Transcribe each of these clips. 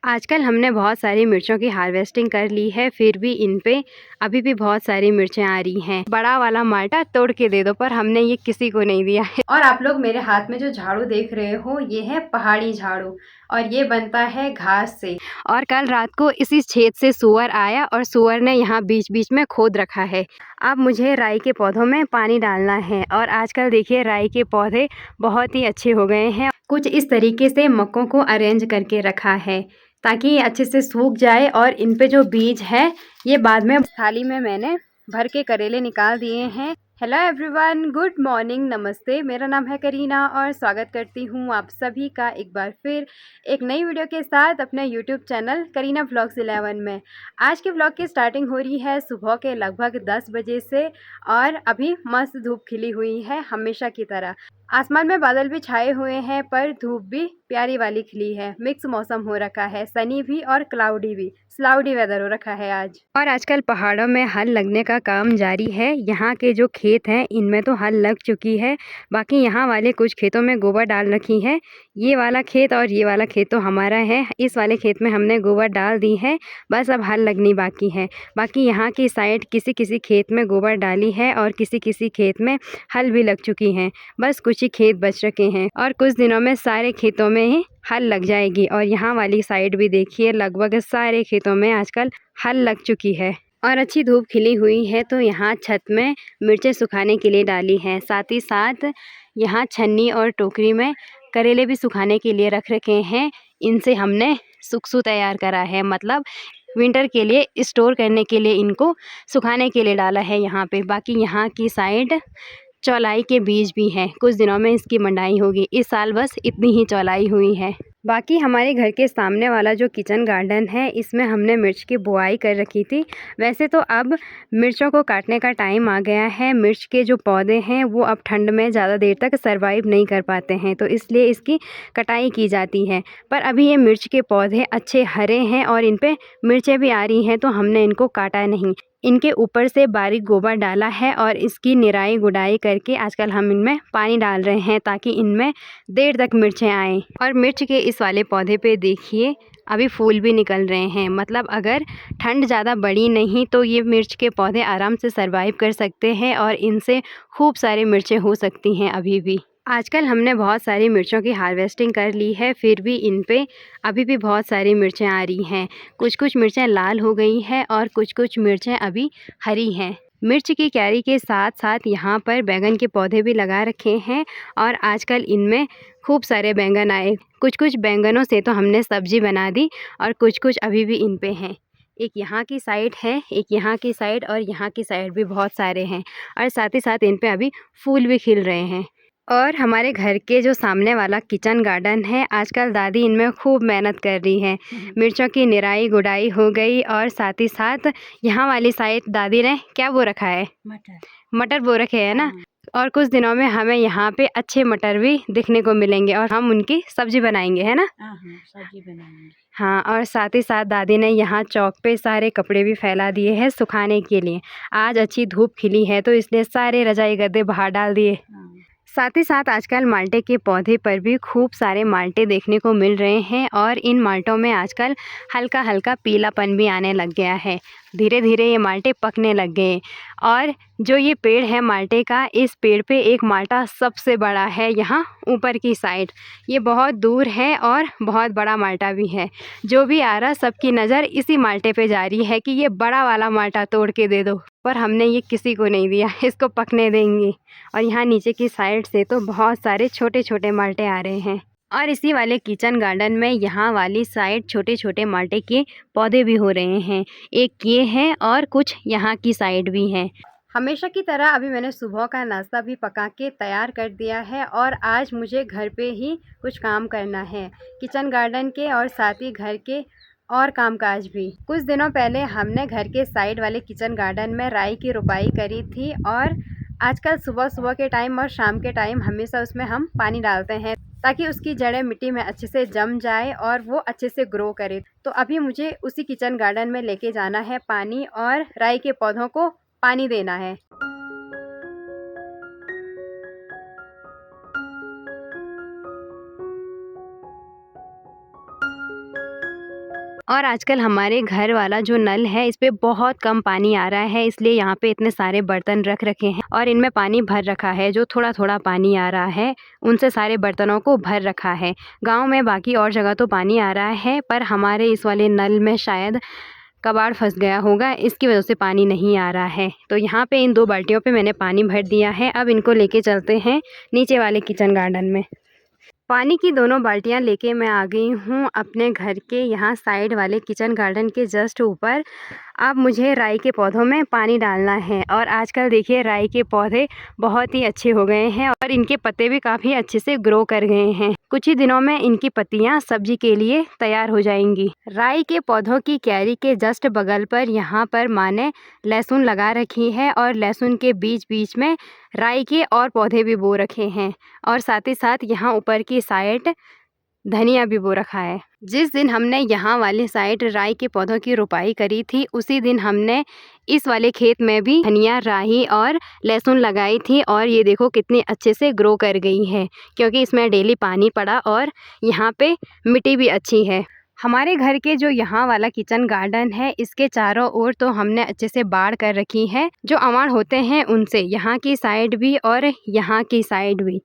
आजकल हमने बहुत सारी मिर्चों की हार्वेस्टिंग कर ली है, फिर भी इन पे अभी भी बहुत सारी मिर्चें आ रही हैं। बड़ा वाला माल्टा तोड़ के दे दो, पर हमने ये किसी को नहीं दिया है। और आप लोग मेरे हाथ में जो झाड़ू देख रहे हो, ये है पहाड़ी झाड़ू और ये बनता है घास से। और कल रात को इसी छेद से सुअर आया और सुअर ने यहाँ बीच बीच में खोद रखा है। अब मुझे राई के पौधों में पानी डालना है और आजकल देखिए राई के पौधे बहुत ही अच्छे हो गए हैं। कुछ इस तरीके से मक्कों को अरेंज करके रखा है ताकि ये अच्छे से सूख जाए और इन पे जो बीज है ये बाद में थाली में मैंने भर के करेले निकाल दिए हैं। हेलो एवरीवन, गुड मॉर्निंग, नमस्ते। मेरा नाम है करीना और स्वागत करती हूँ आप सभी का एक बार फिर एक नई वीडियो के साथ अपने यूट्यूब चैनल करीना व्लॉग्स 11 में। आज के व्लॉग की स्टार्टिंग हो रही है सुबह के लगभग 10 बजे से और अभी मस्त धूप खिली हुई है हमेशा की तरह। आसमान में बादल भी छाए हुए हैं पर धूप भी प्यारी वाली खिली है। मिक्स मौसम हो रखा है, सनी भी और क्लाउडी भी, क्लाउडी वेदर हो रखा है आज। और आजकल पहाड़ों में हल लगने का काम जारी है। यहाँ के जो खेत हैं इनमें तो हल लग चुकी है, बाकी यहाँ वाले कुछ खेतों में गोबर डाल रखी है। ये वाला खेत और ये वाला खेत तो हमारा है। इस वाले खेत में हमने गोबर डाल दी है, बस अब हल लगनी बाकी है। बाकी यहाँ की साइड किसी किसी खेत में गोबर डाली है और किसी किसी खेत में हल भी लग चुकी हैं। बस कुछ ही खेत बच रखे हैं और कुछ दिनों में सारे खेतों में ही हल लग जाएगी। और यहाँ वाली साइड भी देखिए लगभग सारे खेतों में आजकल हल लग चुकी है और अच्छी धूप खिली हुई है। तो यहाँ छत में मिर्चें सुखाने के लिए डाली हैं, साथ ही साथ यहाँ छन्नी और टोकरी में करेले भी सुखाने के लिए रख रखे हैं। इनसे हमने सुखसू तैयार करा है, मतलब विंटर के लिए स्टोर करने के लिए इनको सुखाने के लिए डाला है यहाँ पे। बाकी यहाँ की साइड चौलाई के बीज भी हैं, कुछ दिनों में इसकी मंडाई होगी। इस साल बस इतनी ही चौलाई हुई है। बाकी हमारे घर के सामने वाला जो किचन गार्डन है इसमें हमने मिर्च की बुआई कर रखी थी। वैसे तो अब मिर्चों को काटने का टाइम आ गया है। मिर्च के जो पौधे हैं वो अब ठंड में ज़्यादा देर तक सरवाइव नहीं कर पाते हैं, तो इसलिए इसकी कटाई की जाती है। पर अभी ये मिर्च के पौधे अच्छे हरे हैं और इन पर मिर्चें भी आ रही हैं, तो हमने इनको काटा नहीं। इनके ऊपर से बारीक गोबर डाला है और इसकी निराई गुड़ाई करके आजकल हम इनमें पानी डाल रहे हैं ताकि इनमें देर तक मिर्चें आएँ। और मिर्च के इस वाले पौधे पे देखिए अभी फूल भी निकल रहे हैं, मतलब अगर ठंड ज़्यादा बड़ी नहीं तो ये मिर्च के पौधे आराम से सरवाइव कर सकते हैं और इनसे खूब सारी मिर्चें हो सकती हैं अभी भी। आजकल हमने बहुत सारी मिर्चों की हार्वेस्टिंग कर ली है, फिर भी इन पे अभी भी बहुत सारी मिर्चें आ रही हैं। कुछ कुछ मिर्चें लाल हो गई हैं और कुछ कुछ मिर्चें अभी हरी हैं। मिर्च की क्यारी के साथ साथ यहाँ पर बैंगन के पौधे भी लगा रखे हैं और आजकल इनमें खूब सारे बैंगन आए। कुछ कुछ बैंगनों से तो हमने सब्जी बना दी और कुछ कुछ अभी भी इन पे हैं। एक यहाँ की साइड है, एक यहाँ की साइड और यहाँ की साइड भी बहुत सारे हैं और साथ ही साथ इन पे अभी फूल भी खिल रहे हैं। और हमारे घर के जो सामने वाला किचन गार्डन है आजकल दादी इनमें खूब मेहनत कर रही है। मिर्चों की निराई गुड़ाई हो गई और साथ ही साथ यहाँ वाली साइड दादी ने क्या बो रखा है, मटर बो रखे है ना। और कुछ दिनों में हमें यहाँ पे अच्छे मटर भी दिखने को मिलेंगे और हम उनकी सब्जी बनाएंगे, है ना। सब्जी बनाएंगे। हाँ, और साथ ही साथ दादी ने यहाँ चौक पे सारे कपड़े भी फैला दिए हैं सुखाने के लिए। आज अच्छी धूप खिली है तो इसलिए सारे रजाई गद्दे बाहर डाल दिए। साथ ही साथ आजकल माल्टे के पौधे पर भी खूब सारे माल्टे देखने को मिल रहे हैं और इन माल्टों में आजकल हल्का हल्का पीलापन भी आने लग गया है। धीरे धीरे ये माल्टे पकने लग गए। और जो ये पेड़ है माल्टे का, इस पेड़ पे एक माल्टा सबसे बड़ा है यहाँ ऊपर की साइड। ये बहुत दूर है और बहुत बड़ा माल्टा भी है। जो भी आ रहा सबकी नज़र इसी माल्टे पे जा रही है कि ये बड़ा वाला माल्टा तोड़ के दे दो, पर हमने ये किसी को नहीं दिया, इसको पकने देंगे। और यहाँ नीचे की साइड से तो बहुत सारे छोटे छोटे माल्टे आ रहे हैं और इसी वाले किचन गार्डन में यहाँ वाली साइड छोटे छोटे माल्टे के पौधे भी हो रहे हैं। एक ये हैं और कुछ यहाँ की साइड भी हैं। हमेशा की तरह अभी मैंने सुबह का नाश्ता भी पका के तैयार कर दिया है और आज मुझे घर पे ही कुछ काम करना है, किचन गार्डन के और साथ ही घर के और कामकाज भी। कुछ दिनों पहले हमने घर के साइड वाले किचन गार्डन में राई की रोपाई करी थी और आजकल सुबह सुबह के टाइम और शाम के टाइम हमेशा उसमें हम पानी डालते हैं ताकि उसकी जड़ें मिट्टी में अच्छे से जम जाए और वो अच्छे से ग्रो करे। तो अभी मुझे उसी किचन गार्डन में लेके जाना है पानी और राई के पौधों को पानी देना है। और आजकल हमारे घर वाला जो नल है इस पे बहुत कम पानी आ रहा है, इसलिए यहाँ पे इतने सारे बर्तन रख रखे हैं और इनमें पानी भर रखा है। जो थोड़ा थोड़ा पानी आ रहा है उनसे सारे बर्तनों को भर रखा है। गांव में बाकी और जगह तो पानी आ रहा है, पर हमारे इस वाले नल में शायद कबाड़ फंस गया होगा, इसकी वजह से पानी नहीं आ रहा है। तो यहाँ पे इन 2 बाल्टियों पे मैंने पानी भर दिया है। अब इनको लेके चलते हैं नीचे वाले किचन गार्डन में। पानी की दोनों बाल्टियाँ लेके मैं आ गई हूँ अपने घर के यहाँ साइड वाले किचन गार्डन के जस्ट ऊपर। अब मुझे राई के पौधों में पानी डालना है और आजकल देखिए राई के पौधे बहुत ही अच्छे हो गए हैं और इनके पत्ते भी काफ़ी अच्छे से ग्रो कर गए हैं। कुछ ही दिनों में इनकी पत्तियाँ सब्जी के लिए तैयार हो जाएंगी। राई के पौधों की क्यारी के जस्ट बगल पर यहाँ पर माँ ने लहसुन लगा रखी है और लहसुन के बीच बीच में राई के और पौधे भी बो रखे हैं और साथ ही साथ यहाँ ऊपर की साइड धनिया भी बो रखा है। जिस दिन हमने यहाँ वाली साइड राई के पौधों की रोपाई करी थी उसी दिन हमने इस वाले खेत में भी धनिया, राई और लहसुन लगाई थी और ये देखो कितनी अच्छे से ग्रो कर गई है, क्योंकि इसमें डेली पानी पड़ा और यहाँ पे मिट्टी भी अच्छी है। हमारे घर के जो यहाँ वाला किचन गार्डन है इसके चारों ओर तो हमने अच्छे से बाड़ कर रखी है, जो अवाड़ होते हैं उनसे, यहाँ की साइड भी और यहाँ की साइड भी।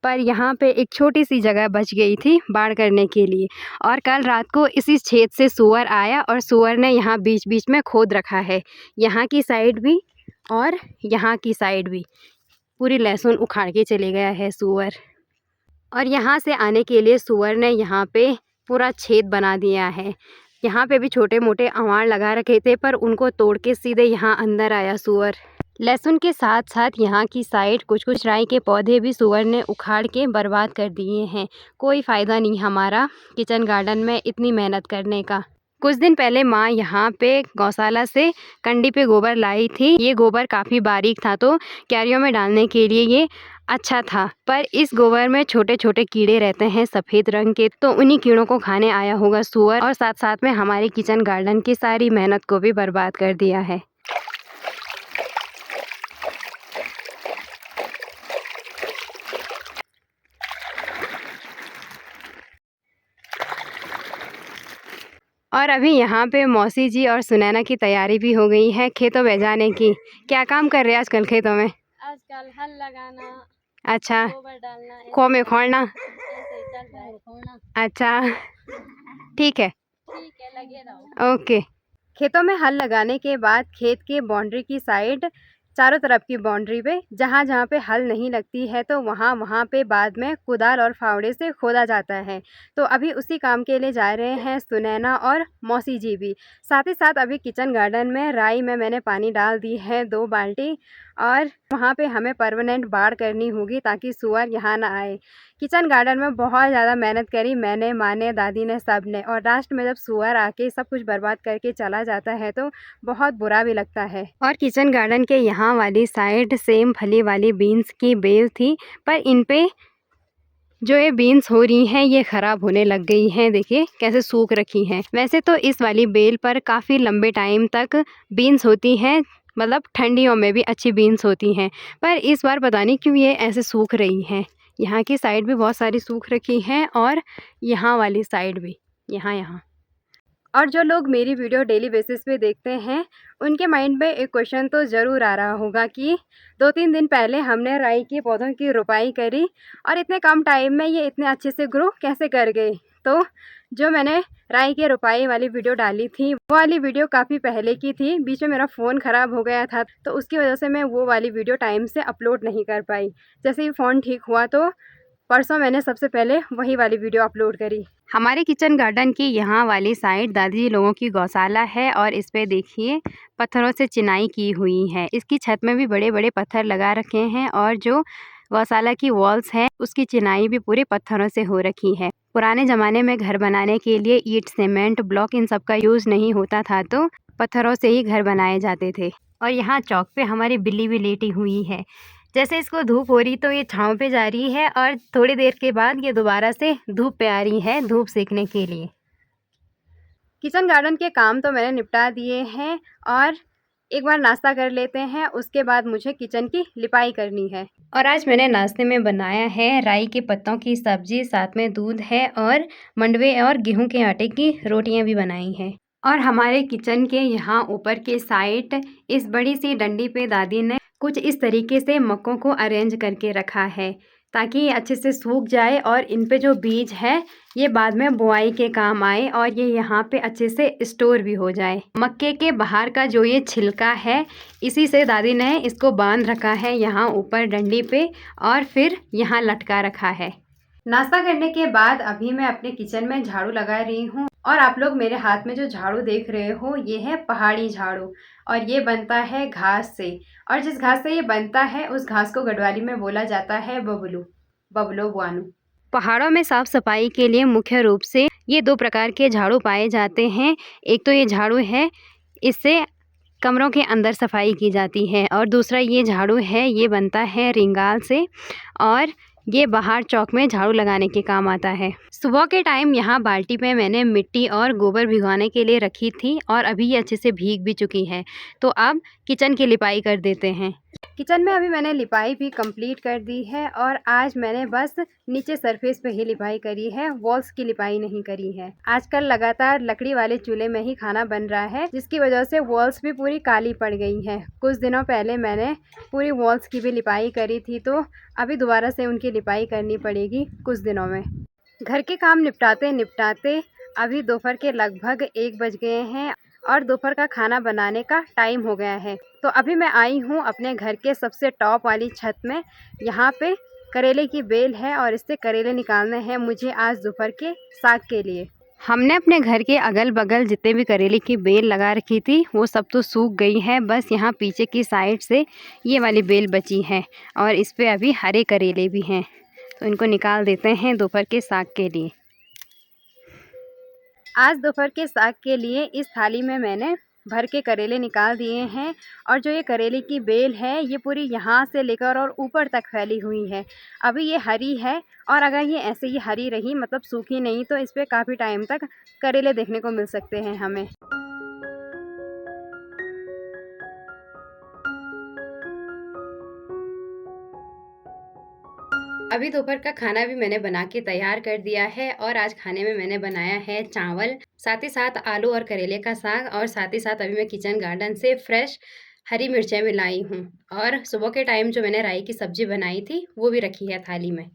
पर यहाँ पे एक छोटी सी जगह बच गई थी बाड़ करने के लिए और कल रात को इसी छेद से सूअर आया और सूअर ने यहाँ बीच बीच में खोद रखा है, यहाँ की साइड भी और यहाँ की साइड भी। पूरी लहसुन उखाड़ के चले गया है सूअर। और यहाँ से आने के लिए सूअर ने यहाँ पे पूरा छेद बना दिया है। यहाँ पे भी छोटे मोटे अवाड़ लगा रखे थे पर उनको तोड़ के सीधे यहाँ अंदर आया सूअर। लहसुन के साथ साथ यहाँ की साइड कुछ कुछ राई के पौधे भी सूअर ने उखाड़ के बर्बाद कर दिए हैं। कोई फ़ायदा नहीं हमारा किचन गार्डन में इतनी मेहनत करने का। कुछ दिन पहले माँ यहाँ पे गौशाला से कंडी पे गोबर लाई थी। ये गोबर काफ़ी बारीक था तो क्यारियों में डालने के लिए ये अच्छा था, पर इस गोबर में छोटे छोटे कीड़े रहते हैं सफ़ेद रंग के, तो उन्हीं कीड़ों को खाने आया होगा सूअर और साथ साथ में हमारे किचन गार्डन की सारी मेहनत को भी बर्बाद कर दिया है। और अभी यहाँ पे मौसी जी और सुनैना की तैयारी भी हो गई है खेतों में जाने की। क्या काम कर रहे हैं आजकल खेतों में? आजकल हल लगाना, अच्छा, गोबर डालना, खो में खोड़ना। ऐसे ही चल रहा है। अच्छा, ठीक है, लगे रहो। ओके। खेतों में हल लगाने के बाद खेत के बाउंड्री की साइड चारों तरफ की बाउंड्री पे जहाँ जहाँ पे हल नहीं लगती है तो वहाँ वहाँ पे बाद में कुदाल और फावड़े से खोदा जाता है। तो अभी उसी काम के लिए जा रहे हैं सुनैना और मौसी जी भी। साथ ही साथ अभी किचन गार्डन में राई में मैंने पानी डाल दी है 2 बाल्टी और वहाँ पे हमें परमानेंट बाड़ करनी होगी ताकि सूअर यहाँ ना आए। किचन गार्डन में बहुत ज़्यादा मेहनत करी मैंने, माँ ने, दादी ने, सब ने, और लास्ट में जब सूअर आके सब कुछ बर्बाद करके चला जाता है तो बहुत बुरा भी लगता है। और किचन गार्डन के यहाँ वाली साइड सेम फली वाली बीन्स की बेल थी, पर इन पे जो ये बीन्स हो रही हैं ये ख़राब होने लग गई हैं। देखिए कैसे सूख रखी हैं। वैसे तो इस वाली बेल पर काफ़ी लंबे टाइम तक बीन्स होती हैं, मतलब ठंडियों में भी अच्छी बीन्स होती हैं, पर इस बार पता नहीं क्यों ये ऐसे सूख रही हैं। यहाँ की साइड भी बहुत सारी सूख रखी हैं और यहाँ वाली साइड भी, यहाँ। और जो लोग मेरी वीडियो डेली बेसिस पे देखते हैं उनके माइंड में एक क्वेश्चन तो ज़रूर आ रहा होगा कि 2-3 दिन पहले हमने राई के पौधों की रोपाई करी और इतने कम टाइम में ये इतने अच्छे से ग्रो कैसे कर गए। तो जो मैंने राई के रोपाई वाली वीडियो डाली थी वो वाली वीडियो काफ़ी पहले की थी। बीच में मेरा फ़ोन ख़राब हो गया था तो उसकी वजह से मैं वो वाली वीडियो टाइम से अपलोड नहीं कर पाई। जैसे ही फ़ोन ठीक हुआ तो परसों मैंने सबसे पहले वही वाली वीडियो अपलोड करी। हमारे किचन गार्डन की यहाँ वाली साइड दादी जी लोगों की गौशाला है और इस पे देखिए पत्थरों से चिनाई की हुई है। इसकी छत में भी बड़े बड़े पत्थर लगा रखे हैं और जो गौशाला की वॉल्स है उसकी चिनाई भी पूरे पत्थरों से हो रखी है। पुराने ज़माने में घर बनाने के लिए ईंट, सीमेंट, ब्लॉक इन सब का यूज़ नहीं होता था तो पत्थरों से ही घर बनाए जाते थे। और यहाँ चौक पे हमारी बिल्ली भी लेटी हुई है। जैसे इसको धूप हो रही तो ये छाँव पे जा रही है और थोड़ी देर के बाद ये दोबारा से धूप पे आ रही है धूप सेकने के लिए। किचन गार्डन के काम तो मैंने निपटा दिए हैं और एक बार नाश्ता कर लेते हैं, उसके बाद मुझे किचन की लिपाई करनी है। और आज मैंने नाश्ते में बनाया है राई के पत्तों की सब्जी, साथ में दूध है और मंडवे और गेहूं के आटे की रोटियां भी बनाई हैं। और हमारे किचन के यहाँ ऊपर के साइड इस बड़ी सी डंडी पे दादी ने कुछ इस तरीके से मक्कों को अरेंज करके रखा है ताकि ये अच्छे से सूख जाए और इन पे जो बीज है ये बाद में बुआई के काम आए और ये यहाँ पे अच्छे से स्टोर भी हो जाए। मक्के के बाहर का जो ये छिलका है इसी से दादी ने इसको बांध रखा है यहाँ ऊपर डंडी पे और फिर यहाँ लटका रखा है। नाश्ता करने के बाद अभी मैं अपने किचन में झाड़ू लगा रही हूँ और आप लोग मेरे हाथ में जो झाड़ू देख रहे हो ये है पहाड़ी झाड़ू और ये बनता है घास से। और जिस घास से ये बनता है उस घास को गढ़वाली में बोला जाता है बबलू, बबलो बुआनू। पहाड़ों में साफ सफाई के लिए मुख्य रूप से ये 2 प्रकार के झाड़ू पाए जाते हैं। एक तो ये झाड़ू है, इससे कमरों के अंदर सफाई की जाती है और दूसरा ये झाड़ू है, ये बनता है रिंगाल से और ये बाहर चौक में झाड़ू लगाने के काम आता है। सुबह के टाइम यहाँ बाल्टी में मैंने मिट्टी और गोबर भिगोने के लिए रखी थी और अभी ये अच्छे से भीग भी चुकी है। तो अब किचन की लिपाई कर देते हैं। किचन में अभी मैंने लिपाई भी कंप्लीट कर दी है और आज मैंने बस नीचे सरफेस पे ही लिपाई करी है, वॉल्स की लिपाई नहीं करी है। आजकल लगातार लकड़ी वाले चूल्हे में ही खाना बन रहा है जिसकी वजह से वॉल्स भी पूरी काली पड़ गई है। कुछ दिनों पहले मैंने पूरी वॉल्स की भी लिपाई करी थी तो अभी दोबारा से उनकी लिपाई करनी पड़ेगी कुछ दिनों में। घर के काम निपटाते निपटाते अभी दोपहर के लगभग 1 बज गए हैं और दोपहर का खाना बनाने का टाइम हो गया है। तो अभी मैं आई हूँ अपने घर के सबसे टॉप वाली छत में। यहाँ पे करेले की बेल है और इससे करेले निकालने हैं मुझे आज दोपहर के साग के लिए। हमने अपने घर के अगल बगल जितने भी करेले की बेल लगा रखी थी वो सब तो सूख गई है, बस यहाँ पीछे की साइड से ये वाली बेल बची है और इस पे अभी हरे करेले भी हैं तो इनको निकाल देते हैं दोपहर के साग के लिए। आज दोपहर के साग के लिए इस थाली में मैंने भर के करेले निकाल दिए हैं और जो ये करेले की बेल है ये पूरी यहाँ से लेकर और ऊपर तक फैली हुई है। अभी ये हरी है और अगर ये ऐसे ही हरी रही मतलब सूखी नहीं तो इस पर काफ़ी टाइम तक करेले देखने को मिल सकते हैं हमें। अभी दोपहर का खाना भी मैंने बना के तैयार कर दिया है और आज खाने में मैंने बनाया है चावल, साथ ही साथ आलू और करेले का साग और साथ ही साथ अभी मैं किचन गार्डन से फ्रेश हरी मिर्चें भी लाई हूँ और सुबह के टाइम जो मैंने राई की सब्जी बनाई थी वो भी रखी है थाली में।